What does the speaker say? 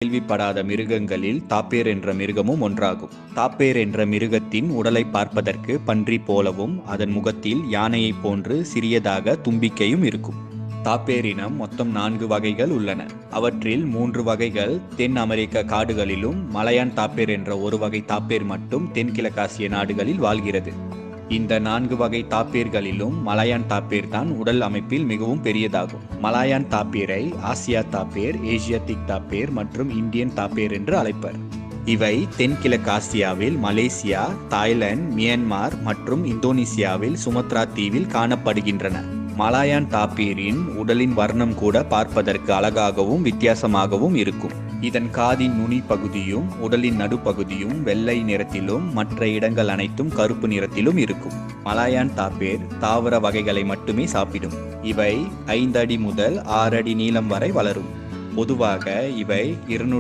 கேள்விப்படாத மிருகங்களில் தாப்பேர் என்ற மிருகமும் ஒன்றாகும். தாப்பேர் என்ற மிருகத்தின் உடலை பார்ப்பதற்கு பன்றி போலவும் அதன் முகத்தில் யானையைப் போன்று சிறியதாக தும்பிக்கையும் இருக்கும். தாப்பேர் இனம் மொத்தம் 4 வகைகள் உள்ளன. அவற்றில் 3 வகைகள் தென் அமெரிக்க காடுகளிலும் மலையான் தாப்பேர் என்ற ஒரு வகை தாப்பேர் மட்டும் தென்கிழக்காசிய நாடுகளில் வாழ்கிறது. இந்த 4 வகை தாப்பேர்களிலும் மலாயான் தாப்பேர் தான் உடல் அமைப்பில் மிகவும் பெரியதாகும். மலாயான் தாப்பேரை ஆசியா தாப்பேர், ஏசியாத்திக் தாப்பேர் மற்றும் இந்தியன் தாப்பேர் என்று அழைப்பர். இவை தென்கிழக்கு ஆசியாவில் மலேசியா, தாய்லாந்து, மியான்மர் மற்றும் இந்தோனேசியாவில் சுமத்ரா தீவில் காணப்படுகின்றன. மலாயான் தாப்பேரின் உடலின் வர்ணம் கூட பார்ப்பதற்கு அழகாகவும் வித்தியாசமாகவும் இருக்கும். இதன் காதின் நுனி பகுதியும் உடலின் நடுப்பகுதியும் வெள்ளை நிறத்திலும் மற்ற இடங்கள் அனைத்தும் கருப்பு நிறத்திலும் இருக்கும். மலாயான் தாப்பேர் தாவர வகைகளை மட்டுமே சாப்பிடும். இவை 5 அடி முதல் 6 அடி நீளம் வரை வளரும். பொதுவாக இவை 200